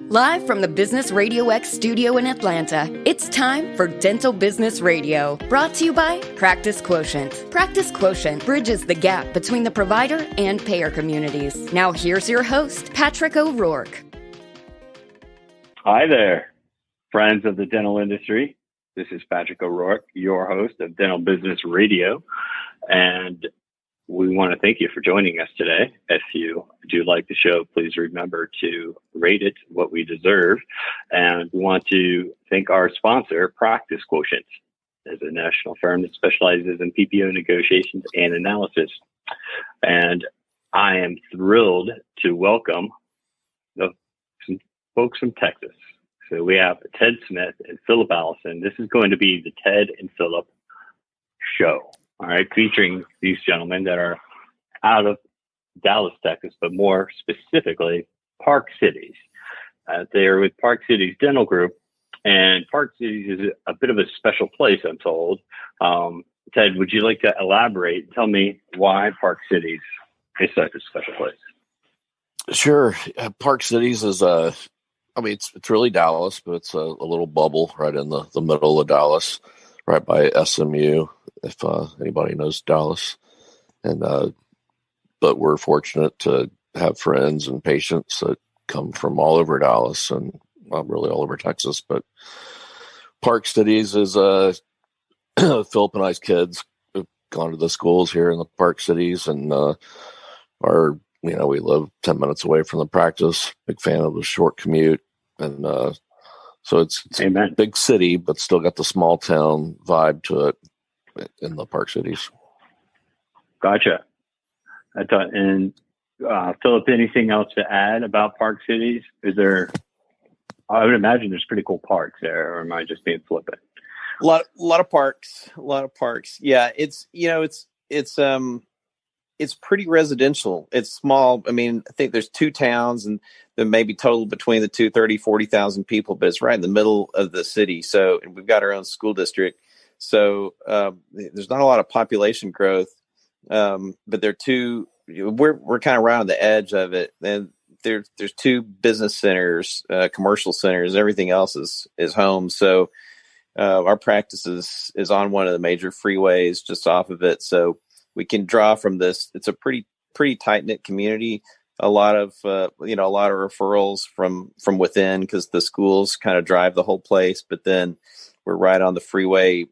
Live from the Business RadioX studio in Atlanta, it's time for Dental Business Radio, brought to you by Practice Quotient. Practice Quotient bridges the gap between the provider and payer communities. Now here's your host, Patrick O Rourke. Hi there, friends of the dental industry. This is Patrick O Rourke, your host of Dental Business Radio, and we want to thank you for joining us today. If you do like the show, please remember to rate it what we deserve. And we want to thank our sponsor, Practice Quotient, as a national firm that specializes in PPO negotiations and analysis. And I am thrilled to welcome some folks from Texas. So we have Ted Smith and Phillip Allison. This is going to be the Ted and Phillip show. All right, featuring these gentlemen that are out of Dallas, Texas, but more specifically, Park Cities. They are with Park Cities Dental Group, and Park Cities is a bit of a special place, I'm told. Ted, would you like to elaborate? Tell me why Park Cities is such a special place. Sure. Park Cities is it's really Dallas, but it's a little bubble right in the middle of Dallas, right by SMU. If anybody knows Dallas, and but we're fortunate to have friends and patients that come from all over Dallas and really all over Texas. But Park Cities is Philip and I's kids have gone to the schools here in the Park Cities, and we live 10 minutes away from the practice. Big fan of the short commute, and so it's a big city, but still got the small town vibe to it in the Park Cities. Gotcha. And Phillip, anything else to add about Park Cities? I would imagine there's pretty cool parks there, or am I just being flippant? A lot of parks. Yeah, it's pretty residential. It's small. I mean, I think there's two towns, and there may be total between the two 40,000 people, but it's right in the middle of the city. So, and we've got our own school district. So there's not a lot of population growth, but we're kind of right on the edge of it. And there's two business centers, commercial centers. Everything else is home. So our practice is on one of the major freeways just off of it. So we can draw from this. It's a pretty tight knit community. A lot of referrals from within, because the schools kind of drive the whole place. But then we're right on the freeway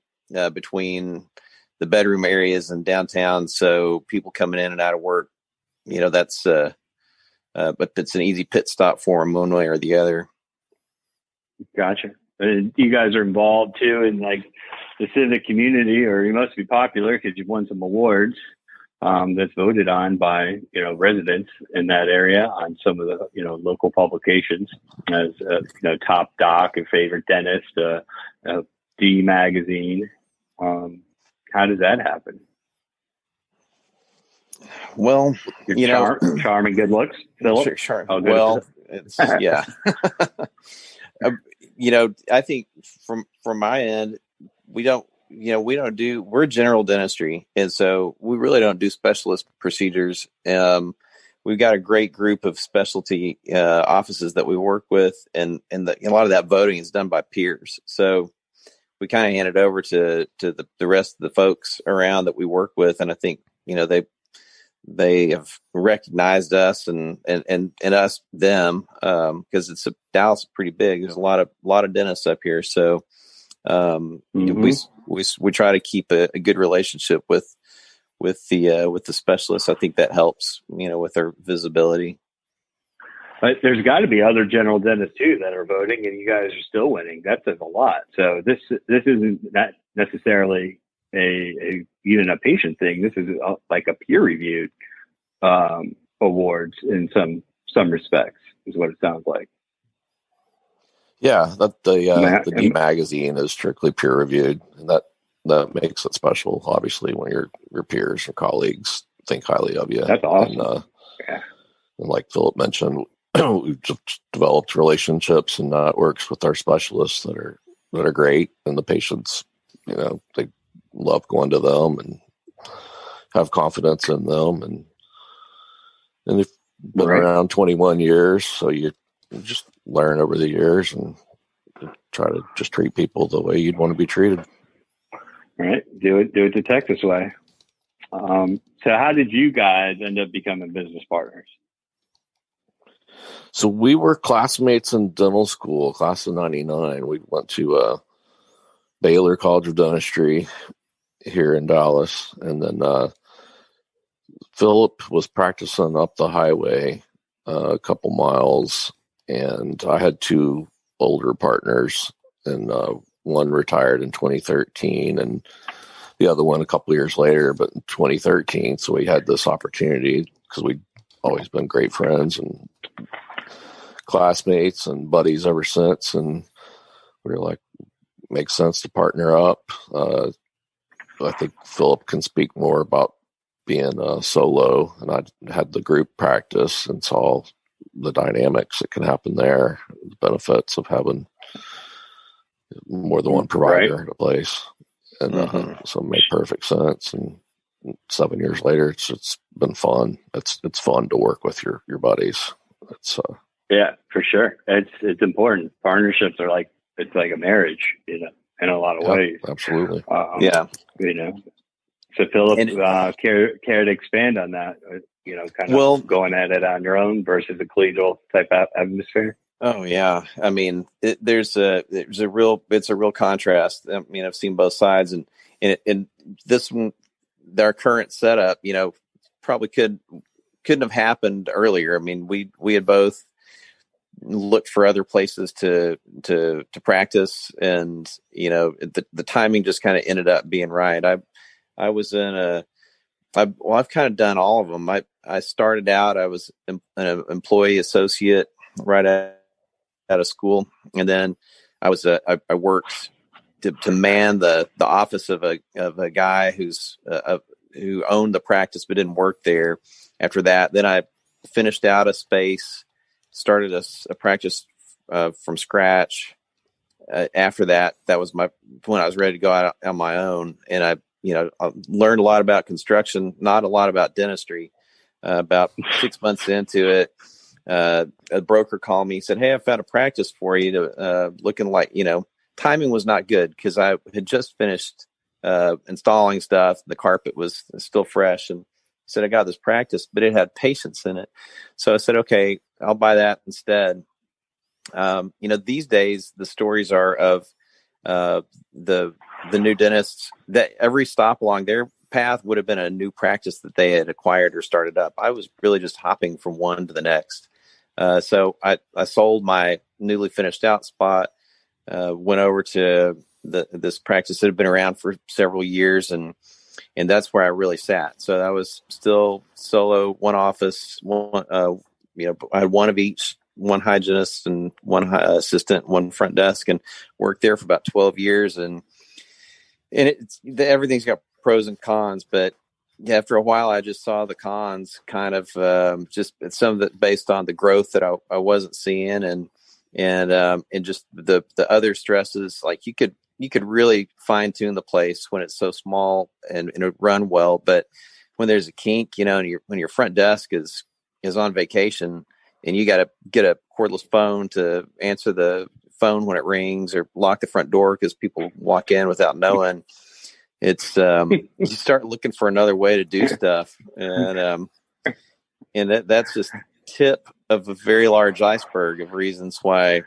between the bedroom areas and downtown, so people coming in and out of work, that's but it's an easy pit stop for them one way or the other. Gotcha. And you guys are involved too in like the civic community, or you must be popular because you've won some awards that's voted on by residents in that area on some of the local publications as top doc and favorite dentist, D magazine. How does that happen? Well, charm and good looks, Phillip. Sure. Well, it's, yeah. I think from my end, we're general dentistry, and so we really don't do specialist procedures. We've got a great group of specialty offices that we work with, and a lot of that voting is done by peers. So we kind of hand it over to the rest of the folks around that we work with. And I think, they have recognized us and us, them, because Dallas is pretty big. There's a lot of dentists up here. So, we try to keep a good relationship with the specialists. I think that helps, with their visibility. But there's got to be other general dentists too that are voting, and you guys are still winning. That says a lot. So this isn't not necessarily even a patient thing. This is like a peer reviewed awards in some respects, is what it sounds like. Yeah, the D magazine is strictly peer reviewed, and that makes it special. Obviously, when your peers or colleagues think highly of you. That's awesome. And like Phillip mentioned, we've just developed relationships and networks with our specialists that are great, and the patients, they love going to them and have confidence in them, and they've been around 21 years, so you just learn over the years and try to just treat people the way you'd want to be treated. Right. Do it the Texas way. So how did you guys end up becoming business partners? So we were classmates in dental school, class of 99. We went to Baylor College of Dentistry here in Dallas. And then Phillip was practicing up the highway a couple miles. And I had two older partners, and one retired in 2013 and the other one a couple years later, but in 2013. So we had this opportunity because we'd always been great friends and classmates and buddies ever since. And we were like, makes sense to partner up. I think Phillip can speak more about being solo, and I had the group practice and saw the dynamics that can happen there, the benefits of having more than one provider in a place. And so it made perfect sense. And 7 years later, it's been fun. It's fun to work with your buddies. It's yeah, for sure. It's important. Partnerships are it's like a marriage, in a lot of ways. Absolutely. So Phillip, care to expand on that? Going at it on your own versus a collegial type atmosphere. Oh yeah, I mean, it's a real contrast. I mean, I've seen both sides, and this one, our current setup, probably couldn't have happened earlier. I mean, we had both looked for other places to practice, and the timing just kind of ended up being right. I've kind of done all of them. I started out, I was an employee associate right out of school, and then I worked to man the office of a guy who owned the practice but didn't work there. After that, then I finished out a space, started a practice from scratch. After that was when I was ready to go out on my own, and I learned a lot about construction, not a lot about dentistry. About 6 months into it, a broker called me, said, "Hey, I found a practice for you." Looking like, timing was not good because I had just finished installing stuff. The carpet was still fresh, and he said, "I got this practice, but it had patients in it." So I said, "Okay, I'll buy that instead." These days the stories are of the new dentists that every stop along their path would have been a new practice that they had acquired or started up. I was really just hopping from one to the next. So I sold my newly finished out spot, went over to this practice that had been around for several years, and that's where I really sat. So I was still solo, one office, I had one of each, one hygienist and one assistant, one front desk, and worked there for about 12 years. And everything's got pros and cons, but after a while, I just saw the cons kind of just some of it based on the growth that I wasn't seeing, and just the other stresses. Like you could really fine tune the place when it's so small and it run well, but when there's a kink, and when your front desk is on vacation and you got to get a cordless phone to answer the phone when it rings or lock the front door because people walk in without knowing. It's you start looking for another way to do stuff, and that's just tip of a very large iceberg of reasons why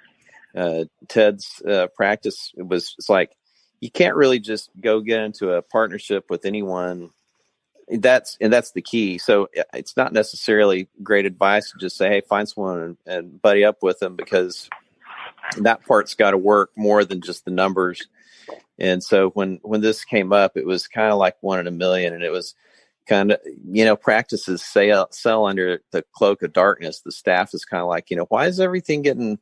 Ted's practice it's like you can't really just go get into a partnership with anyone. That's the key. So it's not necessarily great advice to just say, "Hey, find someone and buddy up with them," because that part's got to work more than just the numbers. And so when this came up, it was kind of like 1 in a million, and it was kind of, practices sell under the cloak of darkness. The staff is kind of like, why is everything getting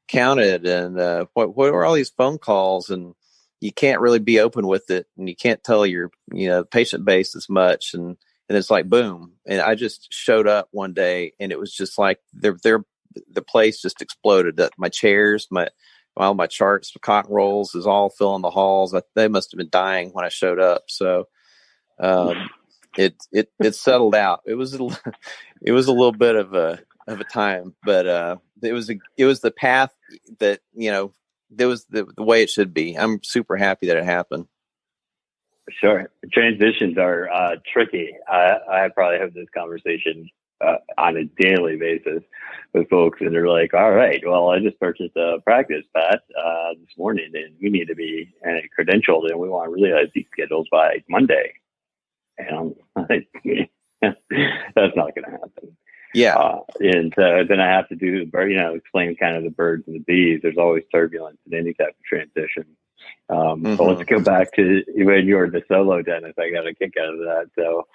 counted? And what are all these phone calls? And you can't really be open with it, and you can't tell your, patient base as much. And it's like, boom. And I just showed up one day, and it was just like the place just exploded. My chairs, all my charts, the cotton rolls is all filling the halls. They must have been dying when I showed up. So it settled out. It was a little bit of of a time, but it was the path that, that was the way it should be. I'm super happy that it happened. Sure. Transitions are tricky. I probably have this conversation on a daily basis with folks, and they're like, all right, well, I just purchased a practice, Pat, this morning, and we need to be credentialed, and we want to realize these schedules by Monday. And I'm like, that's not going to happen. Yeah. And then I have to do, explain kind of the birds and the bees. There's always turbulence in any type of transition. But let's go back to when you were the solo dentist. I got a kick out of that. So,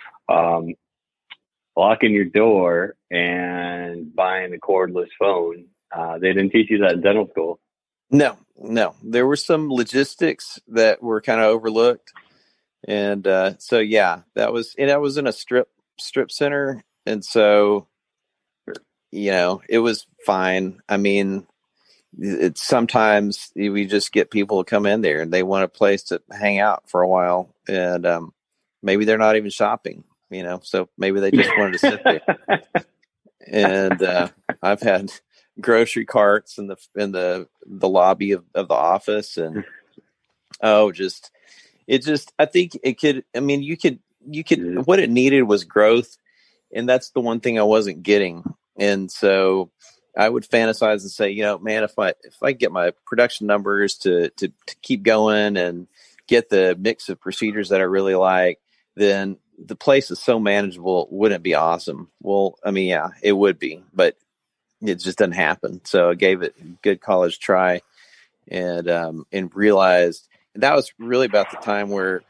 locking your door and buying a cordless phone. They didn't teach you that in dental school. No. There were some logistics that were kind of overlooked. And so, yeah, that was in a strip center. And so, it was fine. I mean, sometimes we just get people to come in there and they want a place to hang out for a while. And maybe they're not even shopping, so maybe they just wanted to sit there. And I've had grocery carts in the lobby of the office. And I think it could, you could, what it needed was growth. And that's the one thing I wasn't getting. And so I would fantasize and say, man, if I get my production numbers to keep going and get the mix of procedures that I really like, then the place is so manageable. Wouldn't it be awesome? Well, yeah, it would be, but it just doesn't happen. So I gave it a good college try and realized that was really about the time where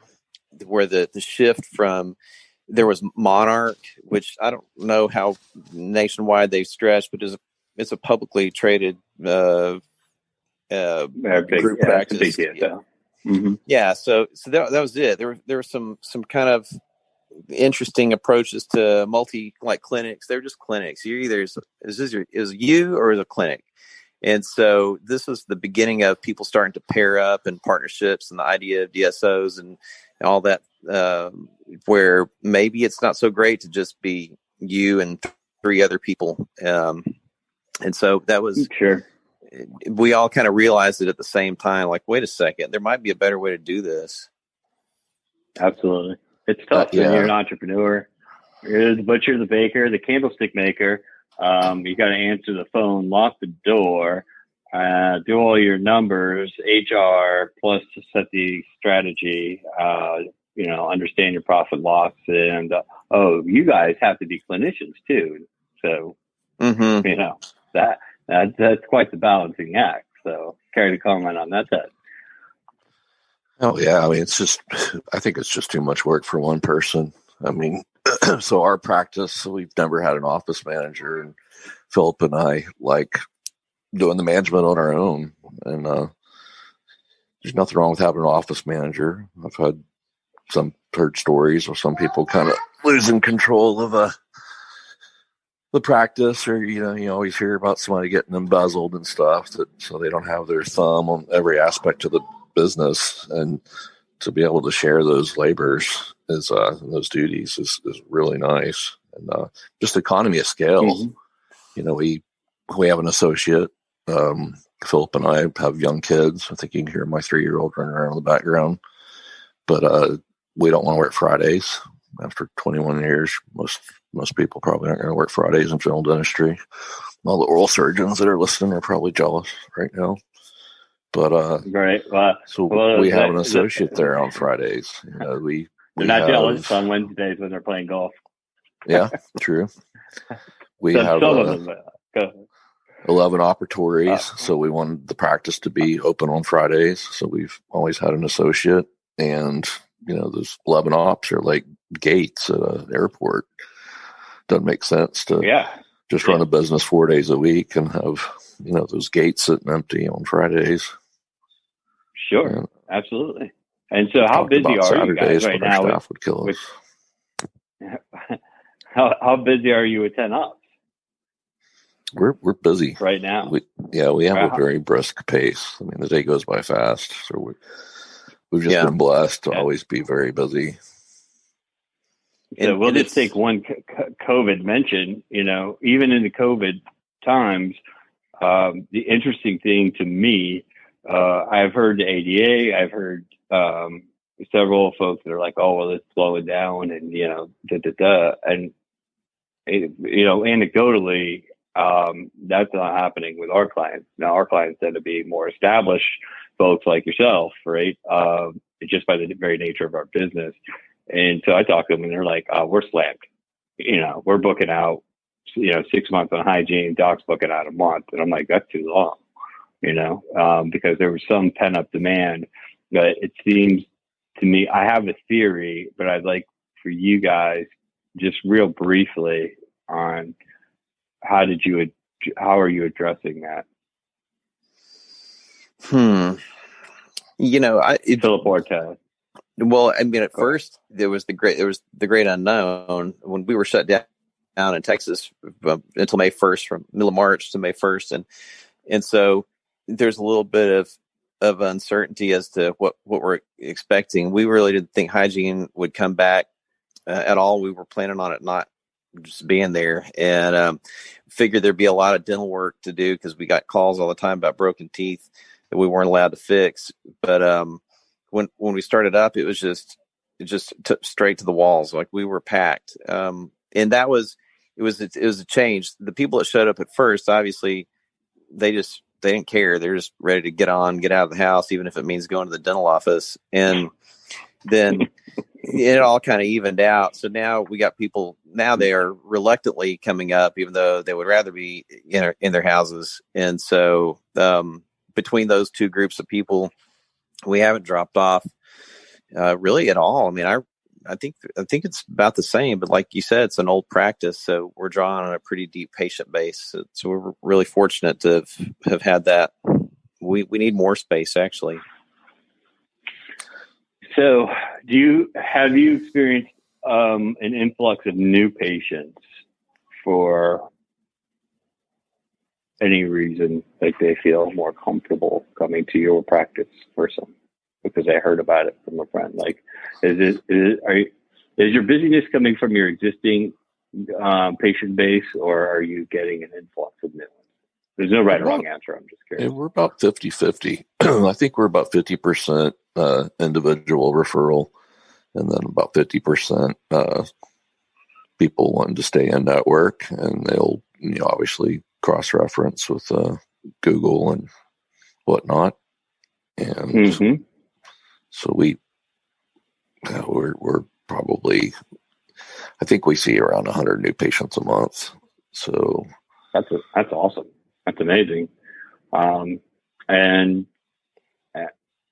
the shift from, there was Monarch, which I don't know how nationwide they stretched, but it's a publicly traded group practice. Yeah. So that was it. There were some kind of interesting approaches to clinics. They're just clinics. You're either is you or is a clinic. And so this was the beginning of people starting to pair up and partnerships and the idea of DSOs and all that, where maybe it's not so great to just be you and three other people. And so that was, sure. We all kind of realized it at the same time, like, wait a second, there might be a better way to do this. Absolutely. It's tough when you're an entrepreneur. You're the butcher, the baker, the candlestick maker. You got to answer the phone, lock the door, do all your numbers, HR, plus to set the strategy, understand your profit loss. And, you guys have to be clinicians too. So, that's quite the balancing act. So carry the comment on that side. Oh yeah. I think it's just too much work for one person. So our practice, we've never had an office manager, and Phillip and I like doing the management on our own. And there's nothing wrong with having an office manager. I've heard stories of some people kind of losing control of the practice, or you always hear about somebody getting embezzled and stuff, so they don't have their thumb on every aspect of the business. And to be able to share those labors those duties is really nice. And just economy of scale. Mm-hmm. We have an associate. Phillip and I have young kids. I think you can hear my 3-year-old running around in the background. But we don't want to work Fridays. After 21 years, most people probably aren't going to work Fridays in general dentistry. All the oral surgeons that are listening are probably jealous right now. But right. We have an associate there on Fridays. They're not jealous on Wednesdays when they're playing golf. Yeah, true. We have 11 operatories, so we wanted the practice to be open on Fridays. So we've always had an associate, and those 11 ops are like gates at an airport. Doesn't make sense to just run a business 4 days a week and have those gates sitting empty on Fridays. Sure, absolutely. And so, how busy are you guys right now? Staff would kill us. How busy are you with 10 ops? We're busy right now. We have a very brisk pace. The day goes by fast, so we've just been blessed to always be very busy. So we'll just take one COVID mention, even in the COVID times, the interesting thing to me, I've heard the ADA, I've heard several folks that are like, oh, well, let's slow it down and, And, anecdotally, that's not happening with our clients. Now, our clients tend to be more established folks like yourself, right? Just by the very nature of our business. And so I talk to them and they're like, we're slammed. We're booking out, 6 months on hygiene, doc's booking out a month. And I'm like, that's too long, because there was some pent up demand. But it seems to me, I have a theory, but I'd like for you guys just real briefly on how are you addressing that? Phillip Allison. Well, I mean, at first there was the great unknown when we were shut down in Texas until May 1st, from middle of March to May 1st. And so there's a little bit of uncertainty as to what we're expecting. We really didn't think hygiene would come back at all. We were planning on it not just being there, and figured there'd be a lot of dental work to do because we got calls all the time about broken teeth that we weren't allowed to fix. But when we started up, it just took straight to the walls. Like, we were packed. And it was a change. The people that showed up at first, obviously they didn't care. They're just ready to get out of the house, even if it means going to the dental office. And then it all kind of evened out. So now we got people, now they are reluctantly coming up, even though they would rather be in their houses. And so, between those two groups of people, we haven't dropped off really at all. I mean, I think it's about the same, but like you said, it's an old practice, so we're drawing on a pretty deep patient base. So we're really fortunate to have had that. We need more space, actually. So, have you experienced an influx of new patients for any reason, like they feel more comfortable coming to your practice because I heard about it from a friend? Like, is your busyness coming from your existing patient base, or are you getting an influx of new ones? There's no right or wrong answer. I'm just curious. We're about 50-50. I think we're about 50% individual referral, and then about 50% people wanting to stay in network, and they'll obviously cross-reference with Google and whatnot. And so we're probably, I think we see around 100 new patients a month. So that's awesome. That's amazing. And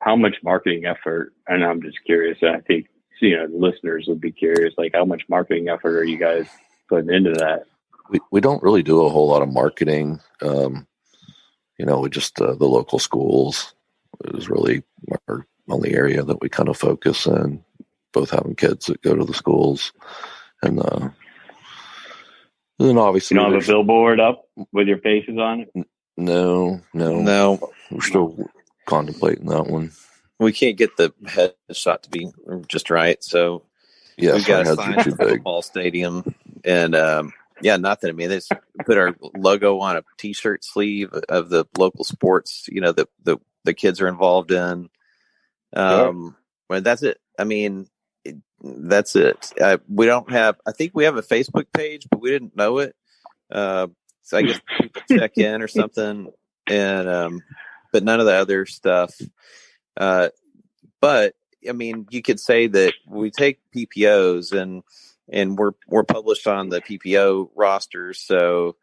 how much marketing effort, and I'm just curious, I think, the listeners would be curious, like, how much marketing effort are you guys putting into that? We don't really do a whole lot of marketing. We just, the local schools is really our only area that we kind of focus in, both having kids that go to the schools. And then obviously, you don't have a billboard up with your faces on it? No. We're still contemplating that one. We can't get the headshot to be just right. So we've got a sign at the football stadium, and they just put our logo on a T-shirt sleeve of the local sports, that the kids are involved in. But that's it. I mean, that's it. We don't have. I think we have a Facebook page, but we didn't know it. So I guess people check in or something, and but none of the other stuff. But I mean, you could say that we take PPOs and we're published on the PPO rosters. So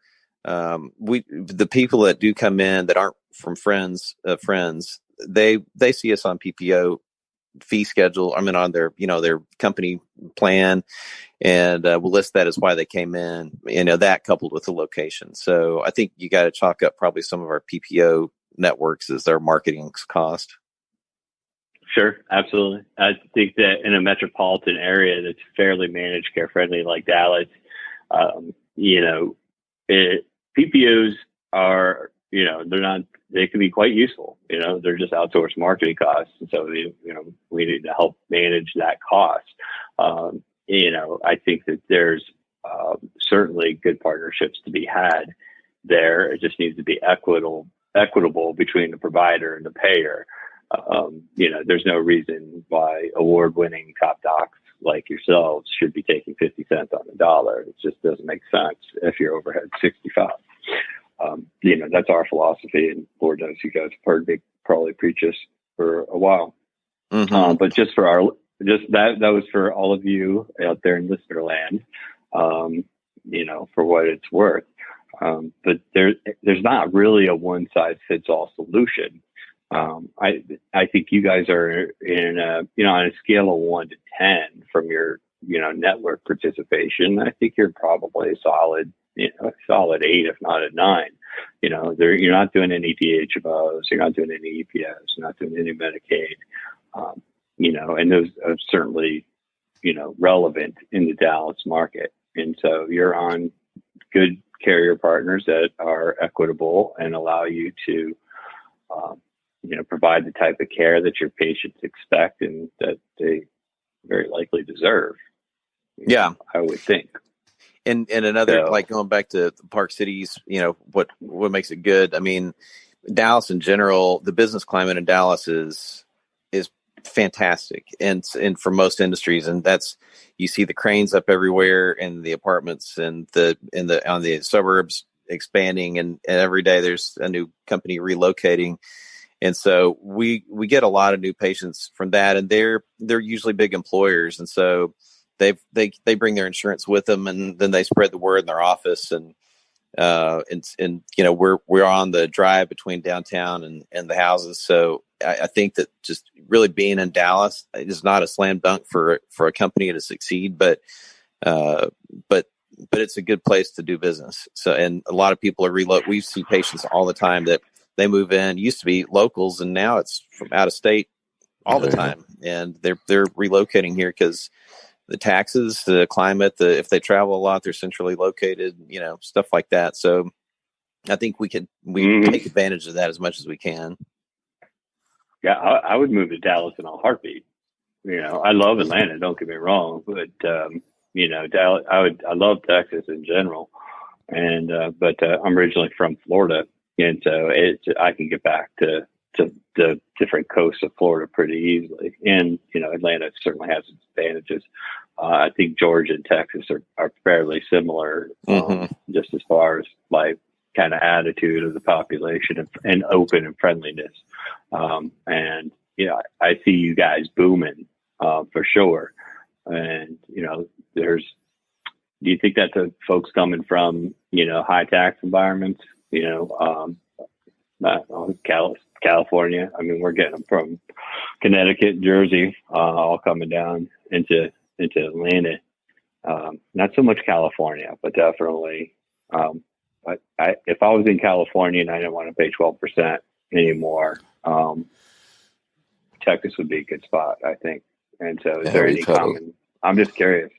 the people that do come in that aren't from friends, they see us on PPO fee schedule. I mean, on their their company plan, and we'll list that as why they came in. That coupled with the location. So I think you got to chalk up probably some of our PPO networks as their marketing cost. Sure, absolutely. I think that in a metropolitan area that's fairly managed care friendly like Dallas, PPOs are, they can be quite useful. They're just outsourced marketing costs. And so, we need to help manage that cost. I think that there's certainly good partnerships to be had there. It just needs to be equitable between the provider and the payer. There's no reason why award-winning top docs like yourselves should be taking 50 cents on the dollar. It just doesn't make sense if your overhead's 65. That's our philosophy, and Lord knows you guys have heard me probably preach this for a while. Mm-hmm. But just for that was for all of you out there in listener land, for what it's worth. But there's not really a one size fits all solution. I think you guys are in on a scale of 1 to 10 from your, network participation. I think you're probably a solid 8, if not a 9. You're not doing any DHMOs, you're not doing any EPS, you're not doing any Medicaid, and those are certainly, relevant in the Dallas market. And so you're on good carrier partners that are equitable and allow you to, provide the type of care that your patients expect and that they very likely deserve. Yeah, I would think. And another, like going back to the Park Cities, what makes it good. I mean, Dallas in general, the business climate in Dallas is fantastic, and for most industries, and that's, you see the cranes up everywhere, and the apartments and on the suburbs expanding, and every day there's a new company relocating. And so we get a lot of new patients from that, and they're usually big employers, and so they bring their insurance with them, and then they spread the word in their office, and we're on the drive between downtown and the houses. So I think that just really being in Dallas is not a slam dunk for a company to succeed, but it's a good place to do business. So, and a lot of people are we see patients all the time that they move in, used to be locals, and now it's from out of state all the time. And they're relocating here because the taxes, the climate, if they travel a lot, they're centrally located, stuff like that. So I think we take advantage of that as much as we can. Yeah, I would move to Dallas in a heartbeat. I love Atlanta, don't get me wrong, but Dallas, I love Texas in general, and but I'm originally from Florida, and so I can get back to the different coasts of Florida pretty easily. And Atlanta certainly has its advantages. I think Georgia and Texas are fairly similar, just as far as like kind of attitude of the population and open and friendliness. And I see you guys booming for sure. And do you think that the folks coming from high tax environments, California? I mean, we're getting them from Connecticut, Jersey, all coming down into Atlanta. Not so much California, but definitely. If I was in California and I didn't want to pay 12% anymore, Texas would be a good spot, I think. And so, is there any common? I'm just curious.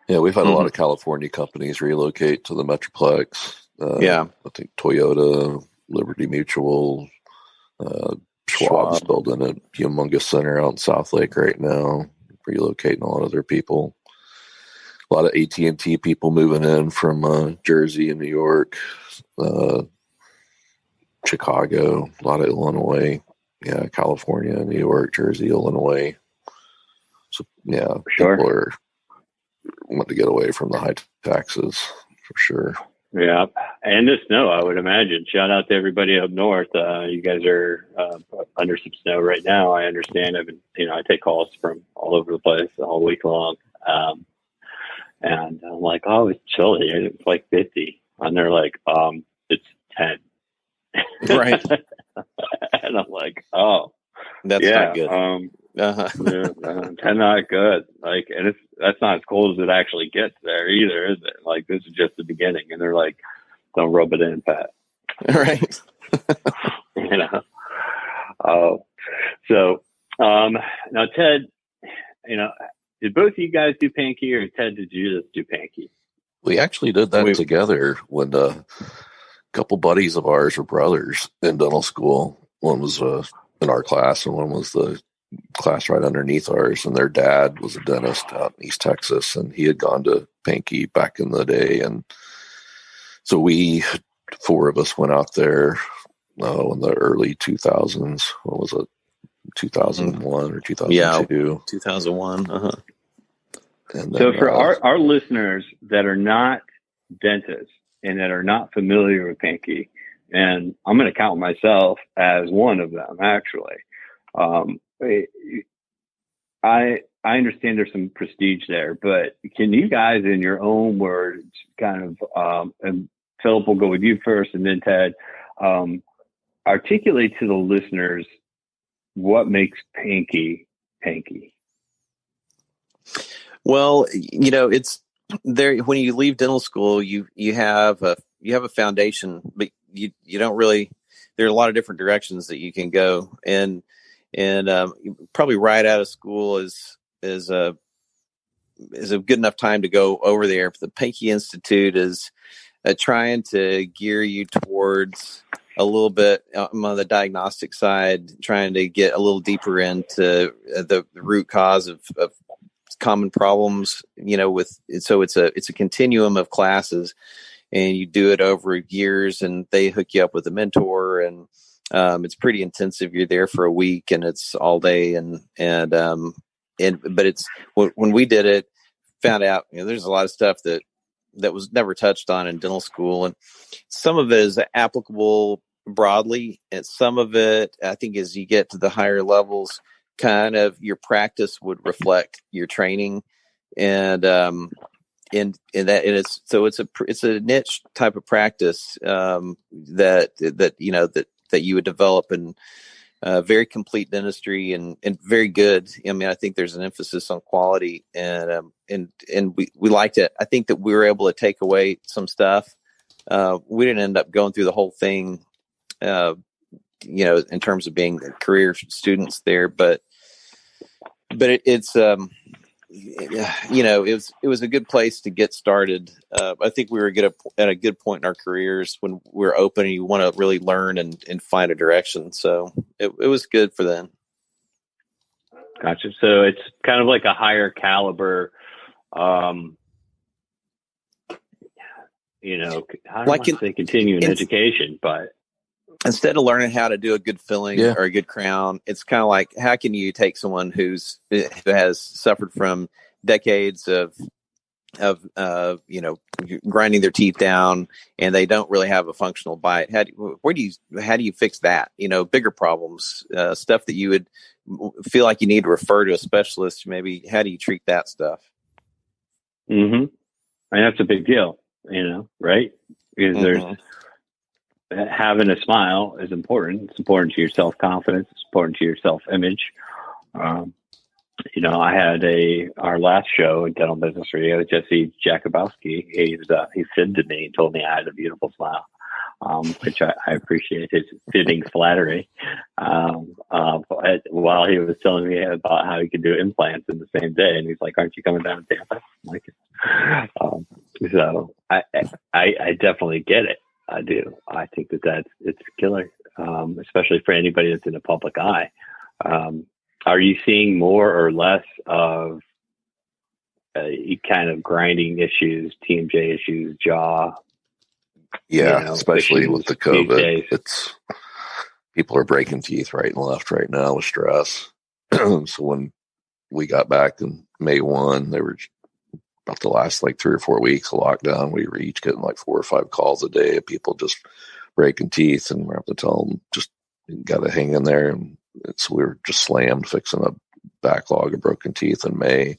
Yeah, we've had a lot of California companies relocate to the Metroplex. I think Toyota, Liberty Mutual, Schwab's building a humongous center out in South Lake right now, relocating a lot of their people. A lot of AT&T people moving in from Jersey and New York, Chicago, a lot of Illinois, California, New York, Jersey, Illinois. So people want to get away from the high taxes for sure. Yeah, and the snow, I would imagine. Shout out to everybody up north. You guys are under some snow right now. I understand. I take calls from all over the place all week long, and I'm like, oh, it's chilly. It's like 50, and they're like, it's 10. Right. And I'm like, oh, that's not good. 10 not good. Like, and that's not as cold as it actually gets there either, is it? Like, this is just the beginning, and they're like, don't rub it in, Pat. Right. So now Ted, did both of you guys do Pankey, or Ted, did you just do Pankey? We actually did that together when a couple buddies of ours were brothers in dental school. One was in our class, and one was the class right underneath ours, and their dad was a dentist out in East Texas, and he had gone to Pinky back in the day. And so we, 4 of us went out there in the early 2000s. What was it? 2001 or 2002? Yeah, 2001. And then, so for our listeners that are not dentists and that are not familiar with Pinky, and I'm going to count myself as one of them, actually. I understand there's some prestige there, but can you guys, in your own words, kind of, and Phillip, will go with you first, and then Ted, articulate to the listeners what makes Pinky Pinky? Well, it's there when you leave dental school, you have a foundation, but you don't really. There are a lot of different directions that you can go, and probably right out of school is a good enough time to go over there. But the Pinky Institute is trying to gear you towards a little bit on the diagnostic side, trying to get a little deeper into the root cause of common problems. So it's a continuum of classes, and you do it over years, and they hook you up with a mentor, and it's pretty intensive. You're there for a week, and it's all day, but it's when we did it, found out there's a lot of stuff that was never touched on in dental school, and some of it is applicable broadly, and some of it, I think, as you get to the higher levels, kind of your practice would reflect your training, and it's a niche type of practice that you would develop in very complete dentistry and very good. I mean, I think there's an emphasis on quality, and we liked it. I think that we were able to take away some stuff. We didn't end up going through the whole thing, in terms of being career students there, but it was a good place to get started. I think we were at a good point in our careers when we're open and you want to really learn and find a direction. So it was good for them. Gotcha. So it's kind of like a higher caliber, I don't want to say continuing education, but instead of learning how to do a good filling or a good crown, it's kind of like, how can you take someone who has suffered from decades of grinding their teeth down, and they don't really have a functional bite? How do you fix that? Bigger problems, stuff that you would feel like you need to refer to a specialist. Maybe how do you treat that stuff? Mm-hmm. And that's a big deal, right? Because there's having a smile is important. It's important to your self-confidence. It's important to your self-image. I had our last show at Dental Business Radio, Jesse Jakubowski. He said to me and told me I had a beautiful smile, which I appreciate his fitting flattery. While he was telling me about how he could do implants in the same day, and he's like, "Aren't you coming down to Tampa?" I'm like, so I definitely get it. I do. I think it's killer, especially for anybody that's in the public eye. Are you seeing more or less of kind of grinding issues, TMJ issues, jaw? Yeah, especially with the COVID. It's people are breaking teeth right and left right now with stress. So when we got back in May 1, they were about the last 3 or 4 weeks of lockdown. We were each getting 4 or 5 calls a day of people just breaking teeth, and we have to tell them just got to hang in there. And so we were just slammed fixing a backlog of broken teeth in May.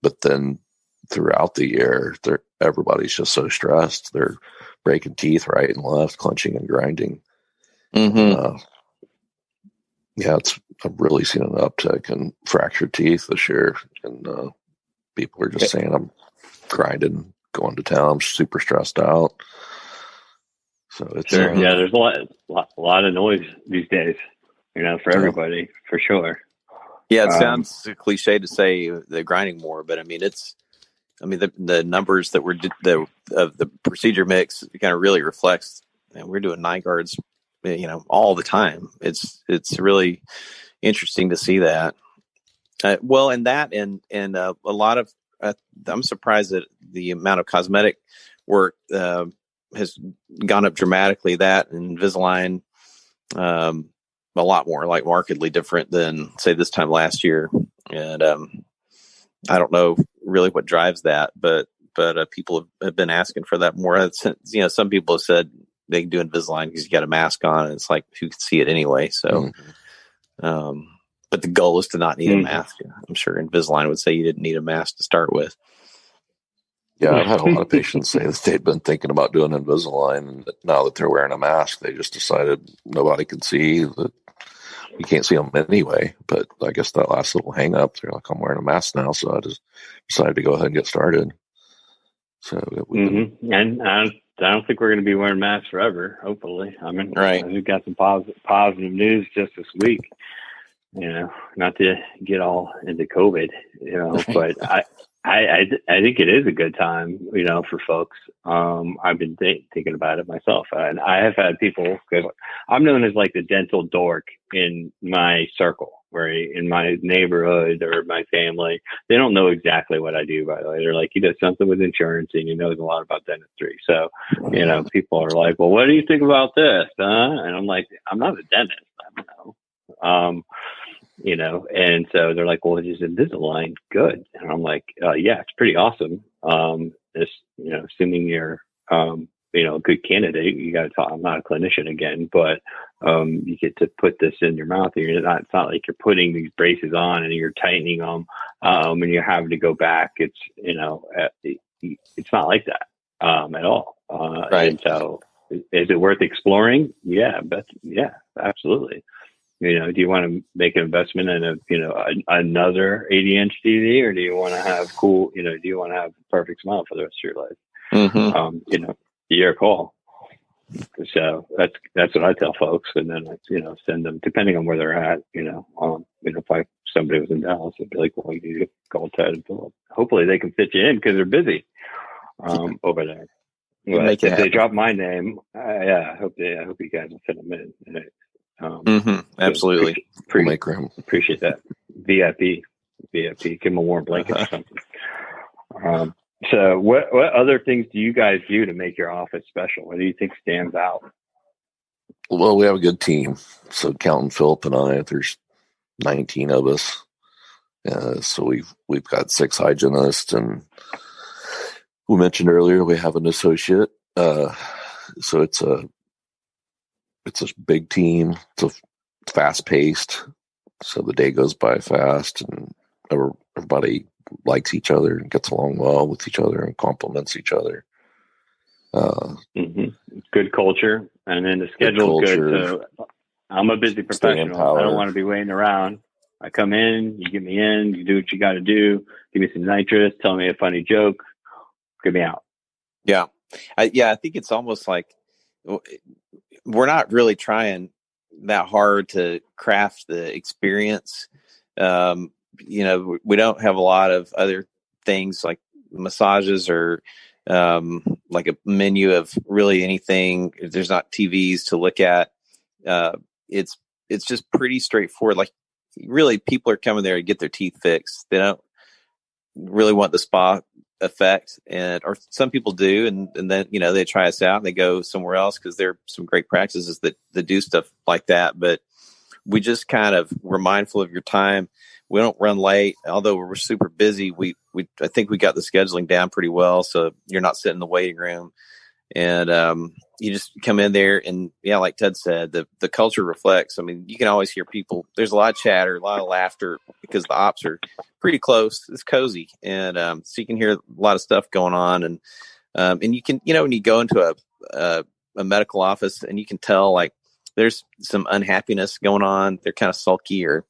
But then throughout the year, everybody's just so stressed. They're breaking teeth right and left, clenching and grinding. Mm-hmm. I've really seen an uptick in fractured teeth this year, and people are just saying, "I'm grinding, going to town. I'm super stressed out." So it's there's a lot of noise these days, for everybody, for sure. Yeah, it sounds cliche to say they're grinding more, but the numbers that of the procedure mix kind of really reflects. And we're doing 9 guards, all the time. It's really interesting to see that. Well, and a lot of, I'm surprised that the amount of cosmetic work has gone up dramatically. That and Invisalign, a lot more, like markedly different than say this time last year. And I don't know really what drives that, but people have been asking for that more. Some people have said they can do Invisalign because you got a mask on, and it's like who can see it anyway. So. But the goal is to not need a mask. I'm sure Invisalign would say you didn't need a mask to start with. Yeah, I've had a lot of patients say that they've been thinking about doing Invisalign, and now that they're wearing a mask, they just decided nobody can see, that you can't see them anyway. But I guess that last little hang up, they're like, I'm wearing a mask now, so I just decided to go ahead and get started. So and I don't think we're going to be wearing masks forever. Hopefully, I mean, right. We've got some positive news just this week. Not to get all into COVID, but I think it is a good time, for folks. I've been thinking about it myself, and I have had people, because I'm known as like the dental dork in my circle, where in my neighborhood or my family, they don't know exactly what I do, by the way. They're like, he does something with insurance and he knows a lot about dentistry. So, people are like, well, what do you think about this? And I'm like, I'm not a dentist. I don't know. And so they're like, well, is Invisalign good? And I'm like, yeah, it's pretty awesome. Assuming you're, a good candidate, you got to talk. I'm not a clinician again, but you get to put this in your mouth. And it's not like you're putting these braces on and you're tightening them, and you're having to go back. It's, it's not like that at all. Right. And so, is it worth exploring? Yeah, absolutely. Do you want to make an investment in another 80-inch TV, or do you want to have do you want to have a perfect smile for the rest of your life? Mm-hmm. Your call. So that's what I tell folks, and then send them, depending on where they're at. If somebody was in Dallas, I'd be like, well, you need to call Ted and Phillip. Hopefully they can fit you in because they're busy over there. But if they drop my name, I hope you guys will fit them in. Absolutely. We'll make room. Appreciate that. VIP. Give them a warm blanket or something. So what other things do you guys do to make your office special? What do you think stands out? Well, we have a good team. So counting Phillip and I, there's 19 of us. So we've got 6 hygienists, and we mentioned earlier we have an associate. So it's a big team. It's fast paced, so the day goes by fast, and everybody likes each other and gets along well with each other and compliments each other. Good culture, and then the schedule's good. So I'm a busy professional. I don't want to be waiting around. I come in, you get me in, you do what you got to do. Give me some nitrous. Tell me a funny joke. Get me out. Yeah, I think it's almost like we're not really trying that hard to craft the experience. We don't have a lot of other things like massages or like a menu of really anything. There's not TVs to look at. It's just pretty straightforward. Like, really, people are coming there to get their teeth fixed. They don't really want the spa effect, or some people do, and then they try us out and they go somewhere else because there are some great practices that do stuff like that. But we just we're mindful of your time. We don't run late, although we're super busy. I think we got the scheduling down pretty well, so you're not sitting in the waiting room, and you just come in there, and like Ted said, the culture reflects. I mean, you can always hear people. There's a lot of chatter, a lot of laughter because the ops are pretty close. It's cozy, and so you can hear a lot of stuff going on, and you can when you go into a medical office, and you can tell like there's some unhappiness going on. They're kind of sulky, or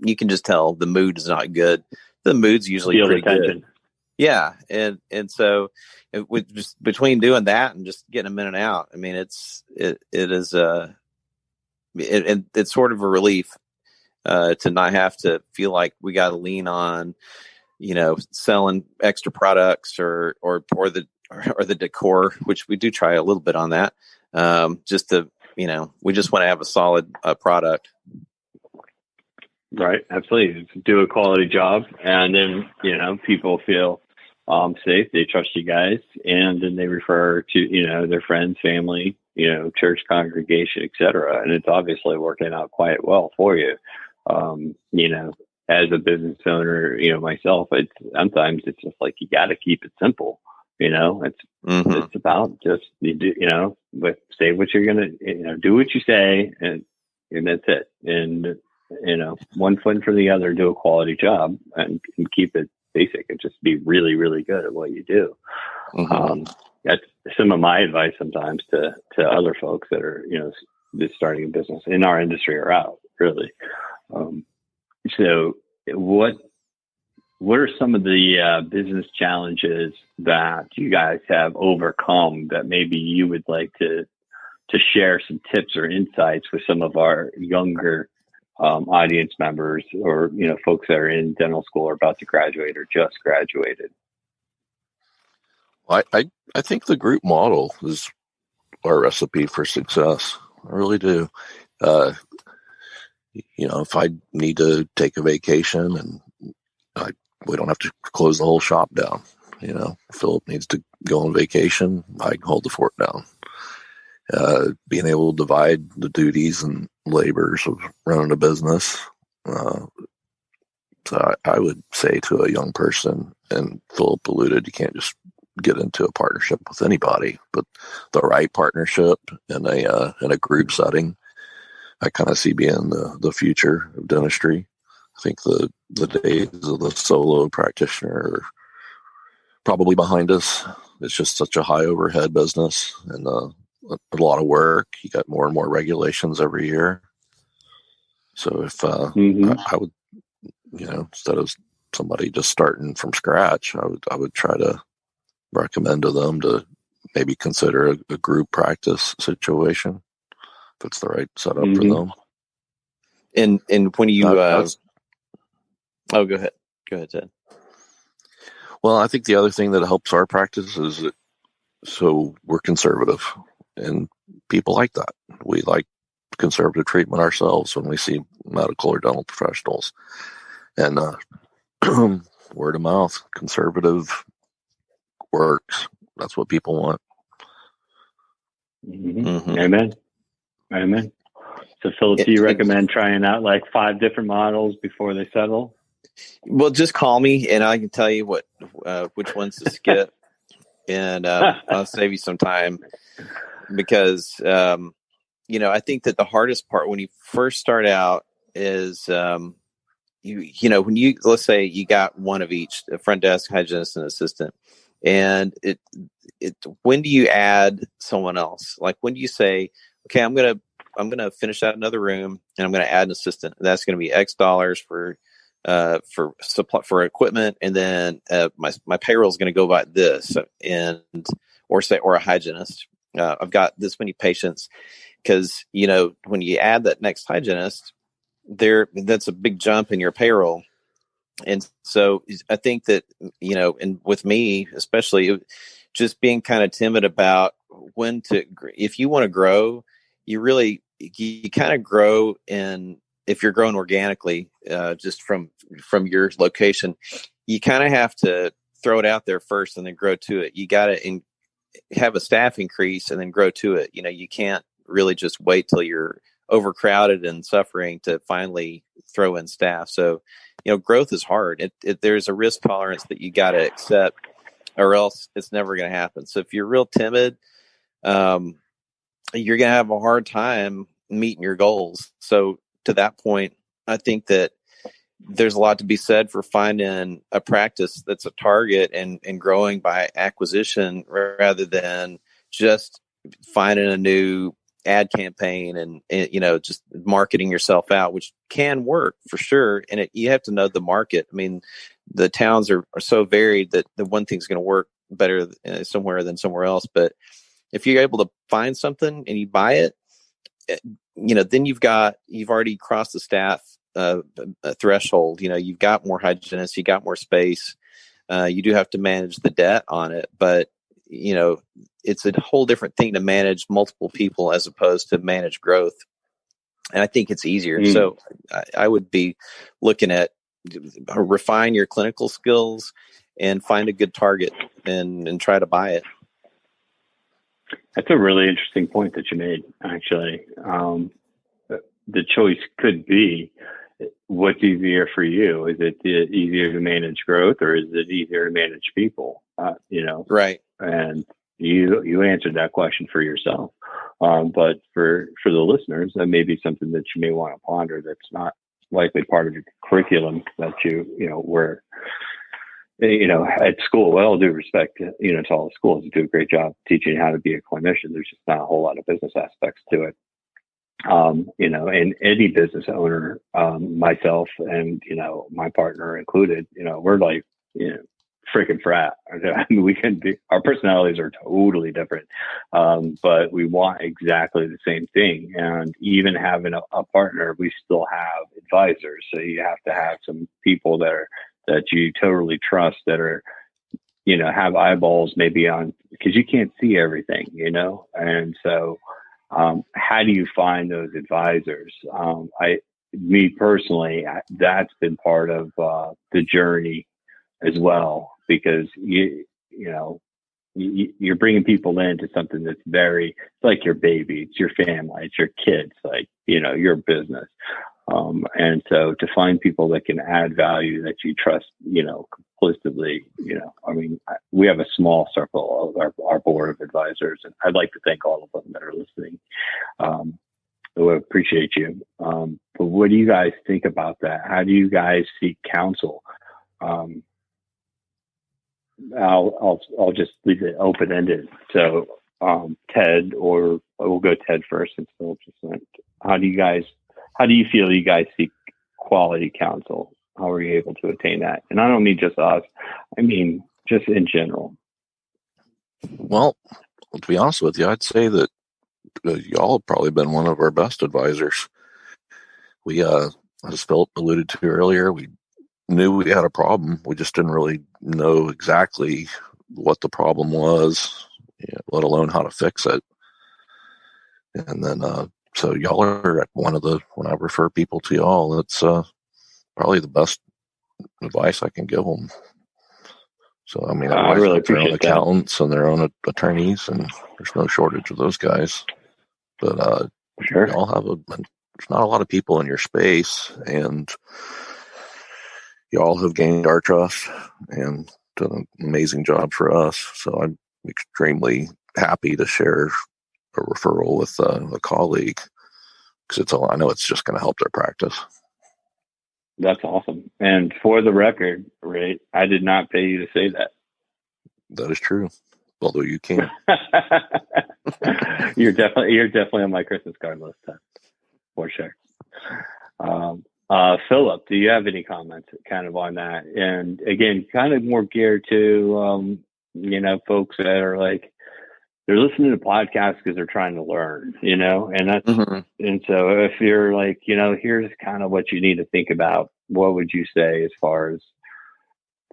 you can just tell the mood is not good. The mood's usually pretty good. Yeah. And so with just between doing that and just getting them in and out, I mean, it is it's sort of a relief to not have to feel like we got to lean on, selling extra products or the decor, which we do try a little bit on that. Just to, we just want to have a solid product. Right. Absolutely. Do a quality job. And then, people feel safe. They trust you guys. And then they refer to, their friends, family, church congregation, et cetera. And it's obviously working out quite well for you. As a business owner, myself, sometimes it's just like, you got to keep it simple. It's about just, but say what you're going to, do what you say, and that's it. And, one foot for the other, do a quality job and keep it basic and just be really, really good at what you do. That's some of my advice sometimes to other folks that are, just starting a business in our industry or out, really. So what are some of the business challenges that you guys have overcome that maybe you would like to share some tips or insights with some of our younger audience members, or folks that are in dental school or about to graduate or just graduated? Well, I think the group model is our recipe for success. I really do. If I need to take a vacation and we don't have to close the whole shop down. Phillip needs to go on vacation, I can hold the fort down. Being able to divide the duties and labors of running a business. So I would say to a young person, and Phillip alluded, you can't just get into a partnership with anybody, but the right partnership in a group setting, I kind of see being the future of dentistry. I think the days of the solo practitioner are probably behind us. It's just such a high overhead business and a lot of work. You got more and more regulations every year. So if I would, instead of somebody just starting from scratch, I would try to recommend to them to maybe consider a group practice situation if it's the right setup for them. And when you go ahead, Ted. Well, I think the other thing that helps our practice is that so we're conservative, and people like that. We like conservative treatment ourselves when we see medical or dental professionals, and word of mouth, conservative works. That's what people want. Amen. So, Phillip, do you recommend trying out like 5 different models before they settle? Well, just call me and I can tell you which ones to skip, and I'll save you some time, because I think that the hardest part when you first start out is when you, let's say you got one of each, a front desk, hygienist, and assistant, and it when do you add someone else? Like, when do you say, okay, I'm gonna finish out another room and I'm gonna add an assistant, and that's gonna be X dollars for supply, for equipment, and then my payroll is going to go by this, or a hygienist. I've got this many patients, because when you add that next hygienist, that's a big jump in your payroll. And so I think that and with me especially, just being kind of timid about if you want to grow, you kind of grow in. If you're growing organically, just from your location, you kind of have to throw it out there first and then grow to it. You got to have a staff increase and then grow to it. You can't really just wait till you're overcrowded and suffering to finally throw in staff. So, growth is hard. There's a risk tolerance that you got to accept, or else it's never going to happen. So if you're real timid, you're going to have a hard time meeting your goals. So, to that point, I think that there's a lot to be said for finding a practice that's a target and growing by acquisition, rather than just finding a new ad campaign and just marketing yourself out, which can work for sure. And you have to know the market. I mean, the towns are so varied that the one thing's going to work better somewhere than somewhere else. But if you're able to find something and you buy it, then you've already crossed the staff threshold. You've got more hygienists, you got more space. You do have to manage the debt on it, but it's a whole different thing to manage multiple people as opposed to manage growth. And I think it's easier. So I would be looking at refine your clinical skills and find a good target and try to buy it. That's a really interesting point that you made, actually. The choice could be, what's easier for you? Is it easier to manage growth, or is it easier to manage people? Right. And you answered that question for yourself. But for the listeners, that may be something that you may want to ponder. That's not likely part of your curriculum that where at school. Well, all due respect, to all the schools, you do a great job teaching how to be a clinician. There's just not a whole lot of business aspects to it. And any business owner, myself and, my partner included, we're like, freaking frat. I mean, our personalities are totally different. But we want exactly the same thing. And even having a partner, we still have advisors. So you have to have some people that you totally trust, that are, have eyeballs maybe on, because you can't see everything, and so, how do you find those advisors? Me personally, that's been part of the journey as well, because you're bringing people into something that's it's like your baby, it's your family, it's your kids, like your business. And so to find people that can add value, that you trust, complicitly, we have a small circle of our board of advisors, and I'd like to thank all of them that are listening. We appreciate you. But what do you guys think about that? How do you guys seek counsel? I'll just leave it open-ended. So, Ted, or we'll go Ted first, since Phillip just went. How do you feel you guys seek quality counsel? How are you able to attain that? And I don't mean just us. I mean, just in general. Well, to be honest with you, I'd say that y'all have probably been one of our best advisors. We, as Phillip alluded to earlier, we knew we had a problem. We just didn't really know exactly what the problem was, let alone how to fix it. And then, so y'all are when I refer people to y'all, it's probably the best advice I can give them. So, I mean, I really have their own appreciate accountants and their own attorneys, and there's no shortage of those guys. But Sure. y'all there's not a lot of people in your space, and y'all have gained our trust and done an amazing job for us. So I'm extremely happy to share a referral with a colleague, because I know it's just going to help their practice. That's awesome. And for the record, right, I did not pay you to say that. That is true. Although you can. You're definitely on my Christmas card list, for sure. Phillip, do you have any comments kind of on that? And again, kind of more geared to, folks that are like, they're listening to podcasts because they're trying to learn, and that's, and so if you're like, here's kind of what you need to think about, what would you say as far as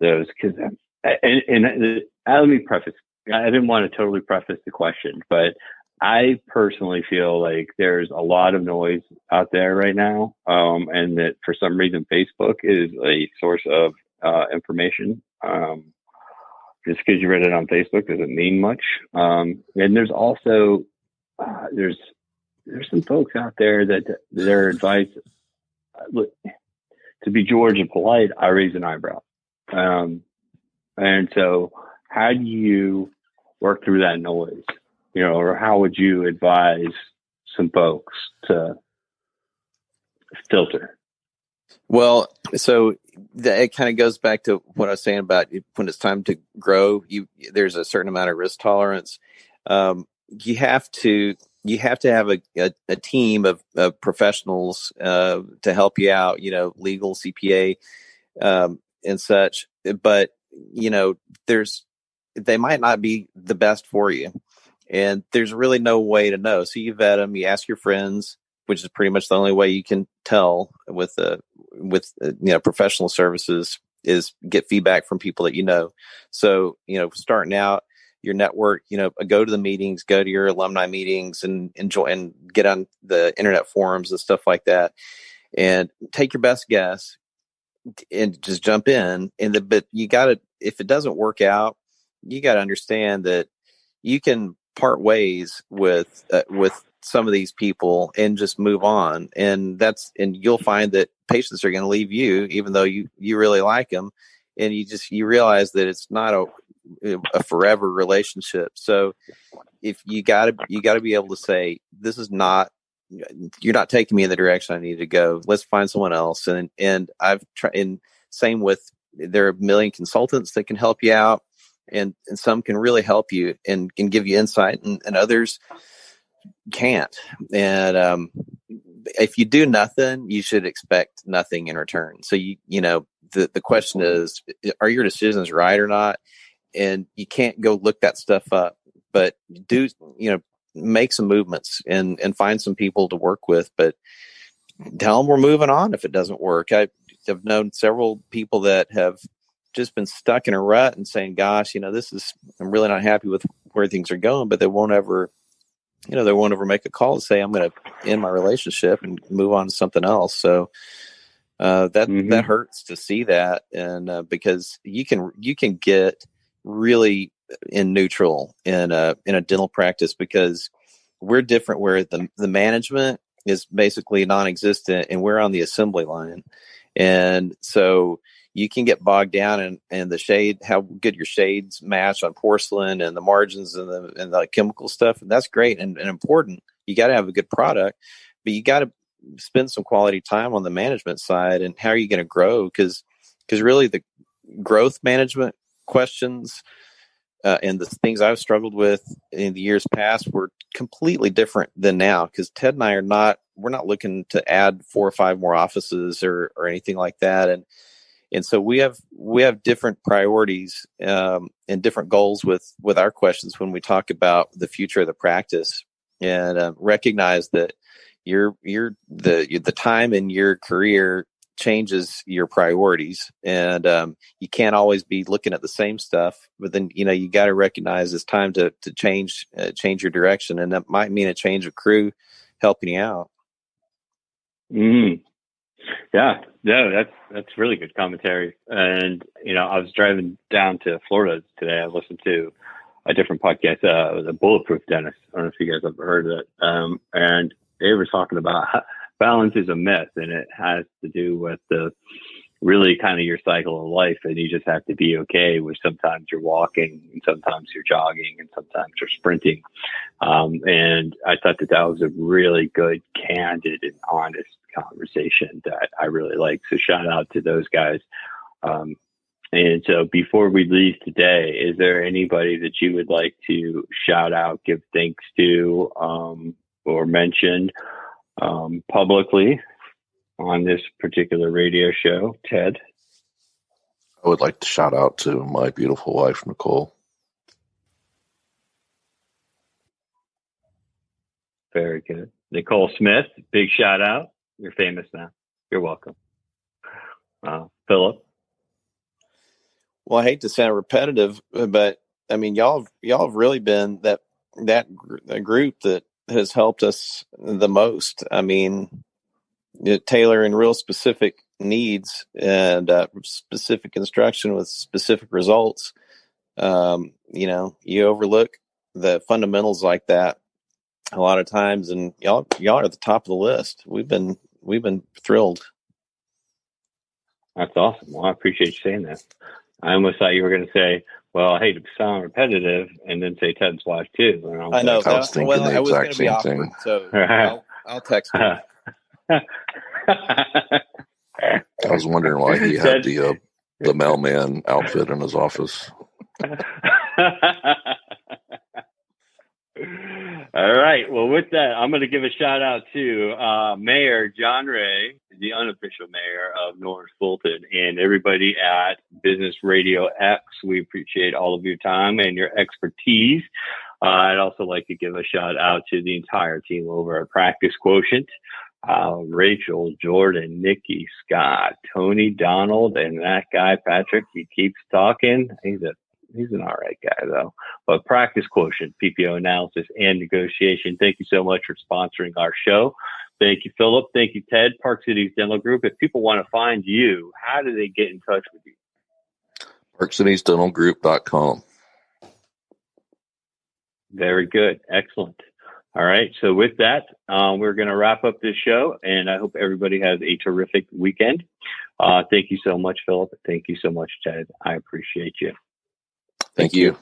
those? Because, and let me preface, I didn't want to totally preface the question, but I personally feel like there's a lot of noise out there right now, and that for some reason Facebook is a source of information. Just because you read it on Facebook doesn't mean much. And there's also there's some folks out there that their advice, look, to be George and polite, I raise an eyebrow. And so, how do you work through that noise? Or how would you advise some folks to filter? Well, so it kind of goes back to what I was saying about when it's time to grow. There's a certain amount of risk tolerance. You have to have a team of professionals to help you out. Legal, CPA, and such. But they might not be the best for you, and there's really no way to know. So you vet them. You ask your friends, which is pretty much the only way you can tell with professional services, is get feedback from people that you know. So, starting out, your network, go to the meetings, go to your alumni meetings and enjoy and get on the internet forums and stuff like that, and take your best guess and just jump in. But you gotta, if it doesn't work out, you gotta understand that you can part ways with some of these people and just move on. And you'll find that patients are going to leave you, even though you really like them. And you realize that it's not a forever relationship. So if you gotta be able to say, this is not, you're not taking me in the direction I need to go. Let's find someone else. And I've tried, and same with, there are a million consultants that can help you out. And some can really help you and can give you insight, and others can't. And if you do nothing, you should expect nothing in return. So the question is, are your decisions right or not? And you can't go look that stuff up, but make some movements and find some people to work with. But tell them we're moving on if it doesn't work. I've known several people that have just been stuck in a rut and saying, gosh, I'm really not happy with where things are going, but they won't ever make a call to say, I'm going to end my relationship and move on to something else. So that hurts to see that. And because you can get really in neutral in a dental practice, because we're different, where the management is basically non-existent and we're on the assembly line. And so you can get bogged down in the shade, how good your shades match on porcelain and the margins and the chemical stuff. And that's great and important. You got to have a good product, but you got to spend some quality time on the management side. And how are you going to grow? Because really the growth management questions and the things I've struggled with in the years past were completely different than now. Because Ted and I we're not looking to add 4 or 5 more offices or anything like that. And so we have different priorities and different goals with our questions when we talk about the future of the practice, and recognize that the time in your career changes your priorities, and you can't always be looking at the same stuff. But then you got to recognize it's time to change your direction, and that might mean a change of crew helping you out. Yeah, no, that's really good commentary. And I was driving down to Florida today. I listened to a different podcast, the Bulletproof Dentist. I don't know if you guys have ever heard of it. And they were talking about how balance is a myth, and it has to do with the really kind of your cycle of life. And you just have to be okay with sometimes you're walking and sometimes you're jogging and sometimes you're sprinting. And I thought that was a really good, candid and honest conversation that I really like. So shout out to those guys. And so before we leave today, is there anybody that you would like to shout out, give thanks to, or mention publicly on this particular radio show? Ted? I would like to shout out to my beautiful wife, Nicole. Very good. Nicole Smith, big shout out. You're famous now. You're welcome. Phillip? Well, I hate to sound repetitive, but I mean, y'all have really been that group that has helped us the most. I mean, tailoring real specific needs and specific instruction with specific results. You overlook the fundamentals like that a lot of times, and y'all are at the top of the list. We've been thrilled. That's awesome. Well, I appreciate you saying that. I almost thought you were going to say, well, I hate to sound repetitive, and then say Ted's wife too. And I know. I was thinking the exact same awkward, thing. So I'll text her. I was wondering why he had the mailman outfit in his office. All right. Well, with that, I'm going to give a shout out to Mayor John Ray, the unofficial mayor of North Fulton, and everybody at Business RadioX. We appreciate all of your time and your expertise. I'd also like to give a shout out to the entire team over at Practice Quotient. Rachel, Jordan, Nikki, Scott, Tony, Donald, and that guy, Patrick. He keeps talking. He's a He's an all right guy, though. But Practice Quotient, PPO analysis and negotiation. Thank you so much for sponsoring our show. Thank you, Phillip. Thank you, Ted. Park Cities Dental Group. If people want to find you, how do they get in touch with you? ParkCitiesDentalGroup.com. Very good. Excellent. All right. So with that, we're going to wrap up this show, and I hope everybody has a terrific weekend. Thank you so much, Phillip. Thank you so much, Ted. I appreciate you. Thank you.